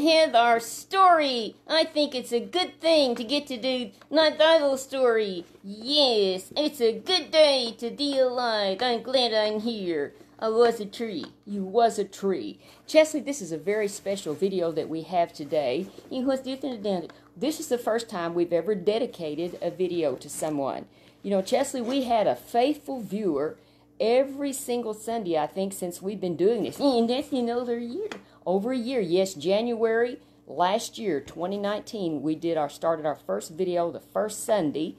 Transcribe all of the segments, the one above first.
have our story. I think it's a good thing to get to do not thy little story. Yes, it's a good day to be alive. I'm glad I'm here. I was a tree. You was a tree. Chesley, this is a very special video that we have today. This is the first time we've ever dedicated a video to someone. You know, Chesley, we had a faithful viewer every single Sunday, I think, since we've been doing this. And that's in over a year. Over a year, yes, January last year, 2019, we started our first video the first Sunday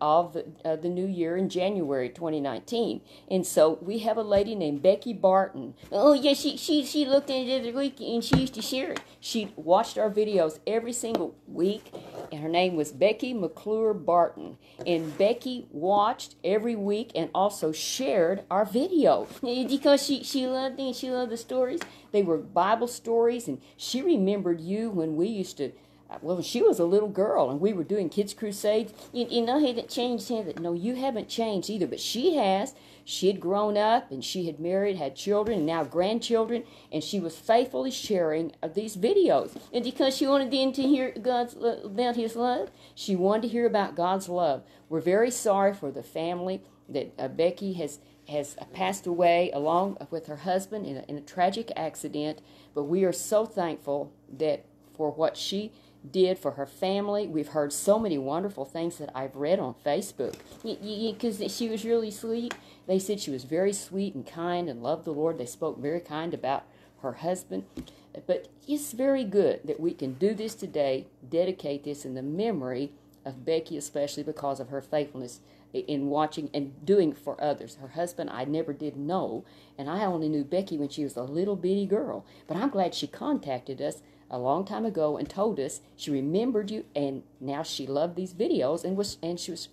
of the new year in January 2019. And so we have a lady named Becky Barton. Oh yeah, she looked at it every week and she used to share it. She watched our videos every single week, and her name was Becky McClure Barton. And Becky watched every week and also shared our video because she loved it and she loved the stories. They were Bible stories, and she remembered you when we used to. Well, she was a little girl, and we were doing Kids Crusades. You know, I haven't changed, no, you haven't changed either, but she has. She had grown up, and she had married, had children, and now grandchildren, and she was faithfully sharing these videos. And because she wanted them to hear about His love, she wanted to hear about God's love. We're very sorry for the family that Becky has passed away along with her husband in a tragic accident, but we are so thankful that for what she did for her family. We've heard so many wonderful things that I've read on Facebook. Because she was really sweet. They said she was very sweet and kind and loved the Lord. They spoke very kind about her husband. But it's very good that we can do this today, dedicate this in the memory of Becky, especially because of her faithfulness in watching and doing for others. Her husband I never did know, and I only knew Becky when she was a little bitty girl. But I'm glad she contacted us a long time ago and told us she remembered you, and now she loved these videos and she was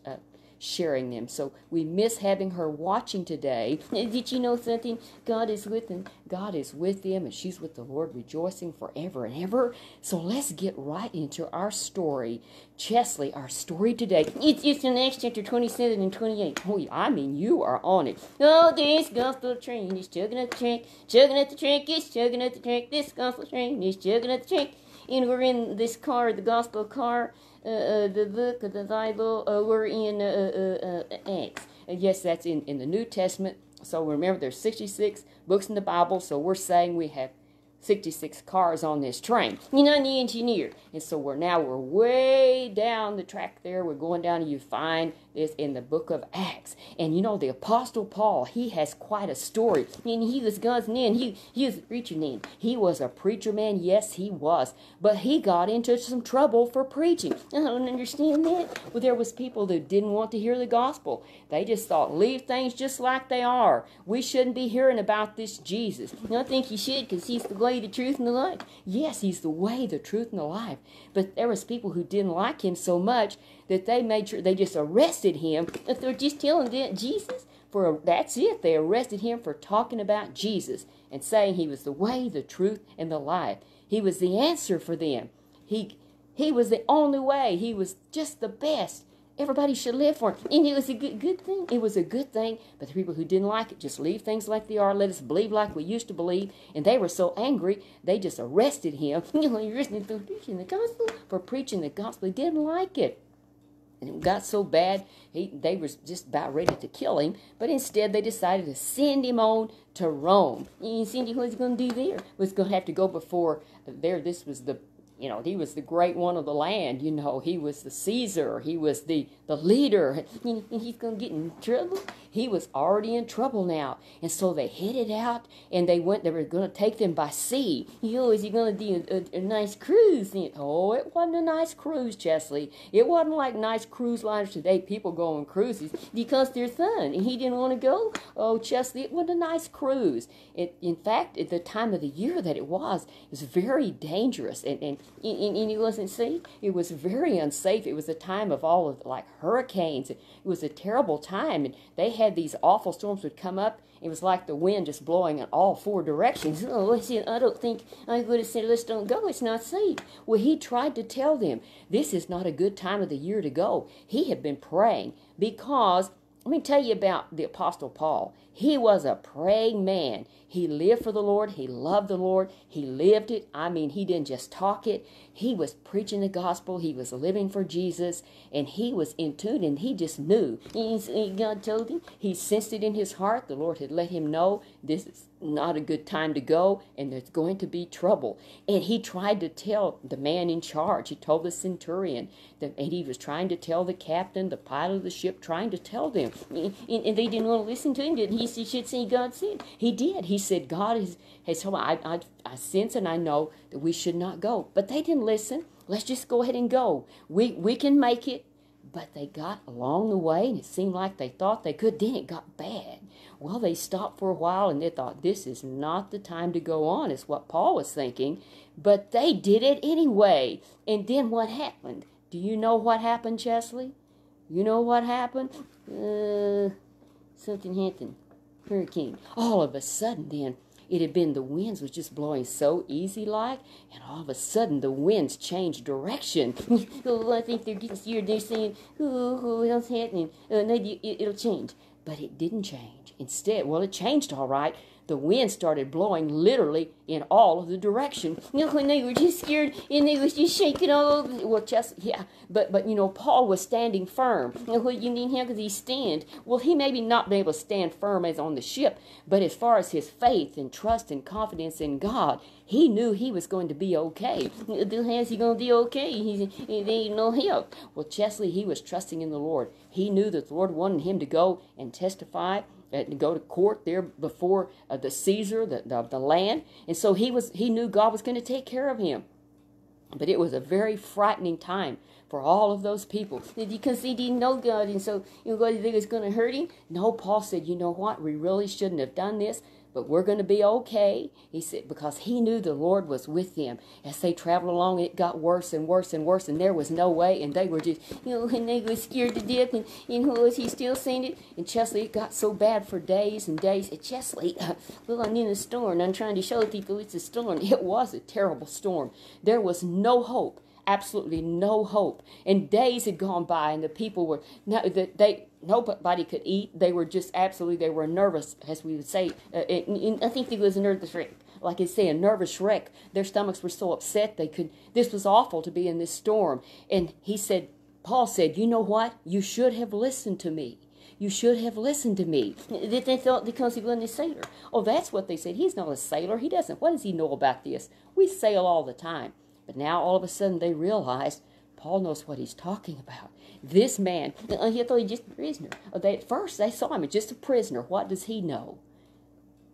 sharing them. So we miss having her watching today. Did you know something? God is with them. God is with them, and she's with the Lord, rejoicing forever and ever. So let's get right into our story. Chesley, our story today. It's in Acts chapter 27 and 28. Oh, I mean, you are on it. Oh, this gospel train is chugging at the track, chugging at the track, it's chugging at the track. This gospel train is chugging at the track. And we're in this car, the gospel car, the book of the Bible. We're in Acts. Yes, that's in the New Testament. So remember, there's 66 books in the Bible. So we're saying we have 66 cars on this train. You know, I'm the engineer. And so we're way down the track there. We're going down, and you find this in the book of Acts. And you know, the Apostle Paul, he has quite a story. And he was God's man. He was a preacher man. He was a preacher man. Yes, he was. But he got into some trouble for preaching. I don't understand that. Well, there was people that didn't want to hear the gospel. They just thought, leave things just like they are. We shouldn't be hearing about this Jesus. And I think you should, because he's the way, the truth, and the life. Yes, he's the way, the truth, and the life. But there was people who didn't like him so much that they made sure they just arrested him. If they're just telling that Jesus, that's it. They arrested him for talking about Jesus and saying he was the way, the truth, and the life. He was the answer for them. He was the only way. He was just the best. Everybody should live for him. And it was a good thing. It was a good thing. But the people who didn't like it, just leave things like they are. Let us believe like we used to believe. And they were so angry, they just arrested him. You're arrested for preaching the gospel. For preaching the gospel. He didn't like it. And it got so bad, they were just about ready to kill him. But instead, they decided to send him on to Rome. And Cindy, what he's going to do there? Was going to have to go before there. This was he was the great one of the land. You know, he was the Caesar. He was the leader. And he's going to get in trouble. He was already in trouble now. And so they headed out, and they were going to take them by sea. Is he going to do a nice cruise? Oh, it wasn't a nice cruise, Chesley. It wasn't like nice cruise liners today. People go on cruises because they're fun. And he didn't want to go. Oh, Chesley, it wasn't a nice cruise. In fact, at the time of the year that it was very dangerous. And it wasn't safe. It was very unsafe. It was a time of all of like hurricanes. It was a terrible time, and they had these awful storms would come up. It was like the wind just blowing in all four directions. Oh, I don't think I would have said, let's don't go. It's not safe. Well, he tried to tell them, this is not a good time of the year to go. He had been praying because, let me tell you about the Apostle Paul. He was a praying man. He lived for the Lord. He loved the Lord. He lived it. I mean, he didn't just talk it. He was preaching the gospel. He was living for Jesus, and he was in tune, and he just knew. God told him. He sensed it in his heart. The Lord had let him know this is not a good time to go, and there's going to be trouble. And he tried to tell the man in charge. He told the centurion, and he was trying to tell the captain, the pilot of the ship, trying to tell them. And they didn't want to listen to him. He should say God said. He did. He said, God has told me, I sense and I know that we should not go. But they didn't listen. Let's just go ahead and go. We can make it. But they got along the way, and it seemed like they thought they could. Then it got bad. Well, they stopped for a while, and they thought, this is not the time to go on, is what Paul was thinking. But they did it anyway. And then what happened? Do you know what happened, Chesley? You know what happened? Something happened. Hurricane. All of a sudden, then, it had been the winds was just blowing so easy like, and all of a sudden the winds changed direction. Oh, I think they're getting scared. They're saying, oh, what's happening? It'll change. But it didn't change. Instead, well, it changed all right. The wind started blowing literally in all of the direction. And they were just scared, and they was just shaking all over. Well, just, yeah, but Paul was standing firm. What you mean, how could he stand? Well, he maybe not be able to stand firm as on the ship, but as far as his faith and trust and confidence in God, he knew he was going to be okay. How's he going to be okay? There ain't no help. Well, Chesley, he was trusting in the Lord. He knew that the Lord wanted him to go and testify, to go to court there before the Caesar, the land. And so he knew God was going to take care of him. But it was a very frightening time for all of those people because they didn't know God. And so, God, you think it's going to hurt him? No, Paul said, you know what? We really shouldn't have done this, but we're going to be okay. He said, because he knew the Lord was with them. As they traveled along, it got worse and worse and worse, and there was no way, and they were just, and they were scared to death, and was he still saying it? And Chesley, it got so bad for days and days. And Chesley, well, I'm in a storm. I'm trying to show people it's a storm. It was a terrible storm. There was no hope. Absolutely no hope. And days had gone by, and the people were nobody could eat. They were just they were nervous, as we would say. I think it was a nervous wreck. Like I say, a nervous wreck. Their stomachs were so upset this was awful to be in this storm. And Paul said, you know what? You should have listened to me. You should have listened to me. They thought because he wasn't a sailor. Oh, that's what they said. He's not a sailor. He doesn't. What does he know about this? We sail all the time. But now all of a sudden they realized Paul knows what he's talking about. This man, he thought he was just a prisoner. At first they saw him as just a prisoner. What does he know?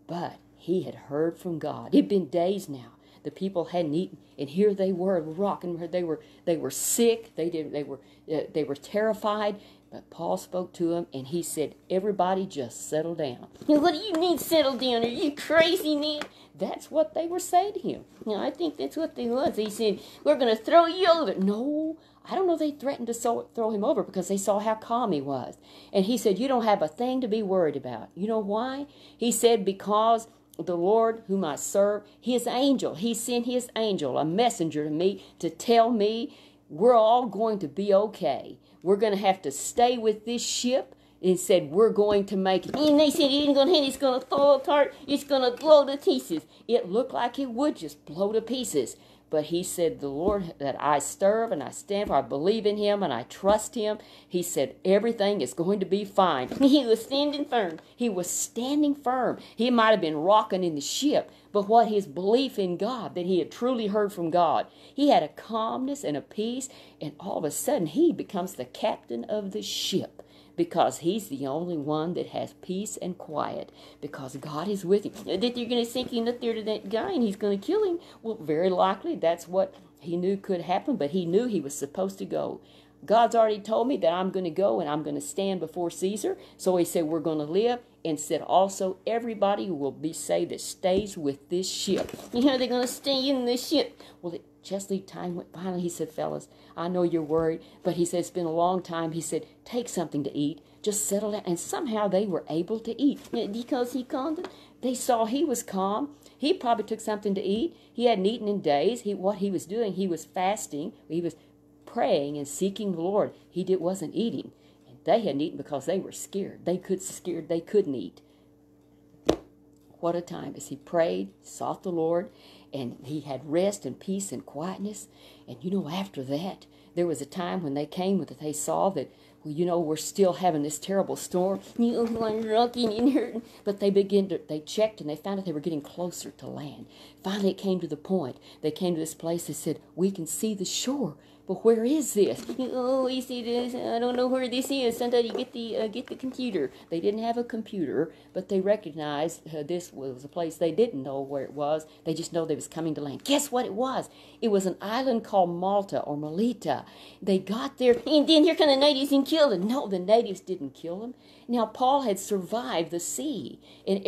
But he had heard from God. It had been days now. The people hadn't eaten, and here they were rocking. They were sick. They were terrified. But Paul spoke to him, and he said, everybody just settle down. What do you mean settle down? Are you crazy, man? That's what they were saying to him. I think that's what they was. They said, we're going to throw you over. No, I don't know. They threatened to throw him over because they saw how calm he was. And he said, you don't have a thing to be worried about. You know why? He said, because the Lord whom I serve, his angel, he sent his angel, a messenger to me to tell me we're all going to be okay. We're going to have to stay with this ship. And said, we're going to make it. And they said, it's going to fall apart. It's going to blow to pieces. It looked like it would just blow to pieces. But he said, the Lord that I serve and I stand for, I believe in him and I trust him. He said, everything is going to be fine. He was standing firm. He was standing firm. He might have been rocking in the ship, but what his belief in God, that he had truly heard from God, he had a calmness and a peace, and all of a sudden he becomes the captain of the ship. Because he's the only one that has peace and quiet. Because God is with him. That you're going to sink him up there to that guy and he's going to kill him. Well, very likely that's what he knew could happen. But he knew he was supposed to go. God's already told me that I'm going to go and I'm going to stand before Caesar. So he said we're going to live. And said also everybody will be saved that stays with this ship. They're going to stay in the ship. Well, Chesley, time went by. He said, fellas, I know you're worried, but he said, it's been a long time. He said, take something to eat. Just settle down. And somehow they were able to eat. Because he calmed them. They saw he was calm. He probably took something to eat. He hadn't eaten in days. What he was doing, he was fasting. He was praying and seeking the Lord. Wasn't eating. And they hadn't eaten because they were scared. They couldn't eat. What a time as he prayed, sought the Lord, and he had rest and peace and quietness. And after that, there was a time when they came that they saw that, well, we're still having this terrible storm. I'm rocking and hurting. But they checked and they found out they were getting closer to land. Finally, it came to the point. They came to this place. They said, we can see the shore. But where is this? We see this. I don't know where this is. Somebody get the computer. They didn't have a computer, but they recognized this was a place they didn't know where it was. They just know they was coming to land. Guess what it was? It was an island called Malta or Melita. They got there, and then here come the natives and killed them. No, the natives didn't kill them. Now, Paul had survived the sea, and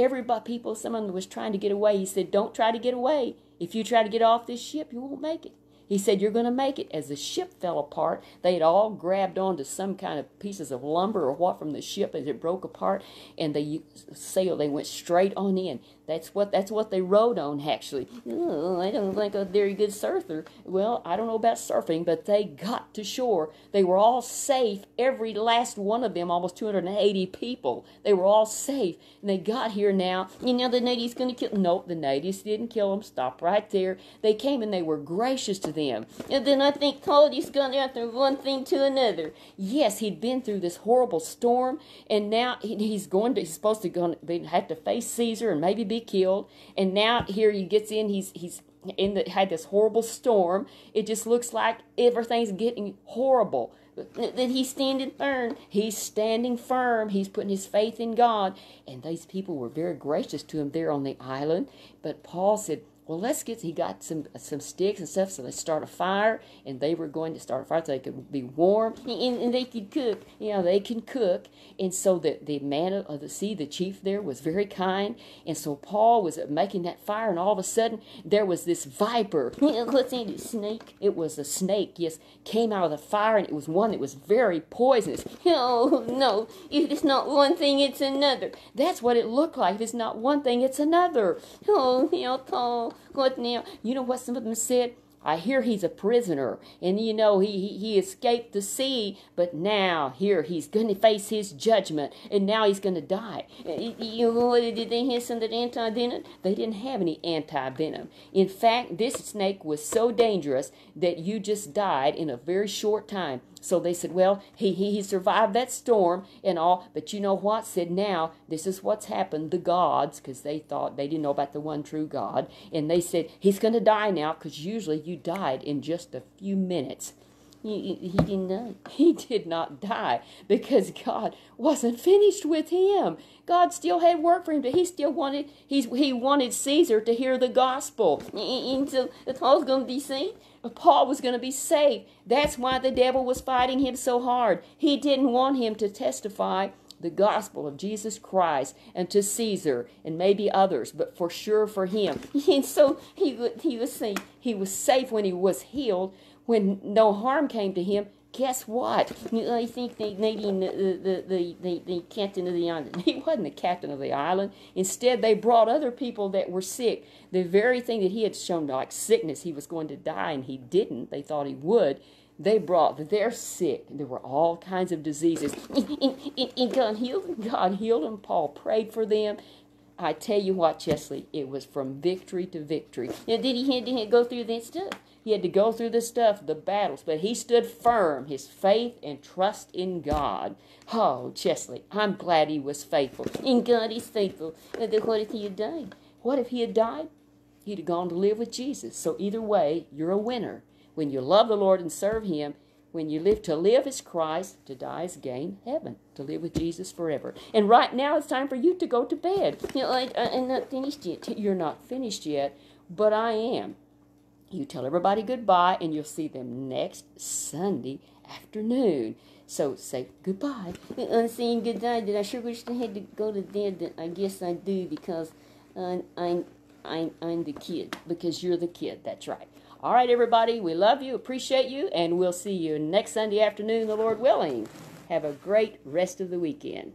someone was trying to get away. He said, don't try to get away. If you try to get off this ship, you won't make it. He said, you're going to make it. As the ship fell apart, they had all grabbed onto some kind of pieces of lumber or what from the ship as it broke apart, and they went straight on in. That's what they rode on, actually. Oh, I don't think a very good surfer. Well, I don't know about surfing, but they got to shore. They were all safe, every last one of them, almost 280 people. They were all safe, and they got here now. The natives going to kill them. Nope, the natives didn't kill them. Stop right there. They came and they were gracious to them. And then I think Paul's gone after one thing to another. Yes, he'd been through this horrible storm, and now he's supposed to have to face Caesar and maybe be killed. And now here he gets in. He's had this horrible storm. It just looks like everything's getting horrible. That he's standing firm. He's standing firm. He's putting his faith in God. And these people were very gracious to him there on the island. But Paul said, well, he got some sticks and stuff, so they start a fire, and they were going to start a fire so they could be warm, and they could cook. They can cook. And so the man of the sea, the chief there, was very kind. And so Paul was making that fire, and all of a sudden, there was this viper. What's in it? Snake? It was a snake, yes, came out of the fire, and it was one that was very poisonous. Oh, no, if it's not one thing, it's another. That's what it looked like. If it's not one thing, it's another. Oh, Paul. What now? You know what some of them said? I hear he's a prisoner, and he escaped the sea, but now here he's going to face his judgment, and now he's going to die. Did they have some of that anti-venom? They didn't have any anti-venom. In fact, this snake was so dangerous that you just died in a very short time. So they said, well, he survived that storm and all, but you know what? Said, now, this is what's happened. The gods, because they thought they didn't know about the one true God, and they said, he's going to die now, because usually you died in just a few minutes. He didn't die. He did not die because God wasn't finished with him. God still had work for him, but he wanted Caesar to hear the gospel. And so Paul's going to be saved. Paul was going to be saved. That's why the devil was fighting him so hard. He didn't want him to testify the gospel of Jesus Christ and to Caesar and maybe others, but for sure for him. And so he was safe. He was safe when he was healed, when no harm came to him. Guess what? I think the captain of the island. He wasn't the captain of the island. Instead, they brought other people that were sick. The very thing that he had shown, like sickness, he was going to die, and he didn't. They thought he would. They brought their sick. There were all kinds of diseases. And God healed them. Paul prayed for them. I tell you what, Chesley, it was from victory to victory. Now, did he have to go through that stuff? He had to go through the stuff, the battles, but he stood firm, his faith and trust in God. Oh, Chesley, I'm glad he was faithful. And God is faithful. And then what if he had died? What if he had died? He'd have gone to live with Jesus. So either way, you're a winner. When you love the Lord and serve him, when you live, to live as Christ, to die is gain heaven, to live with Jesus forever. And right now it's time for you to go to bed. I'm not finished yet. You're not finished yet, but I am. You tell everybody goodbye, and you'll see them next Sunday afternoon. So say goodbye. I'm saying goodbye. Did I sure wish I had to go to bed? I guess I do, because I'm the kid. Because you're the kid. That's right. All right, everybody. We love you, appreciate you, and we'll see you next Sunday afternoon, the Lord willing. Have a great rest of the weekend.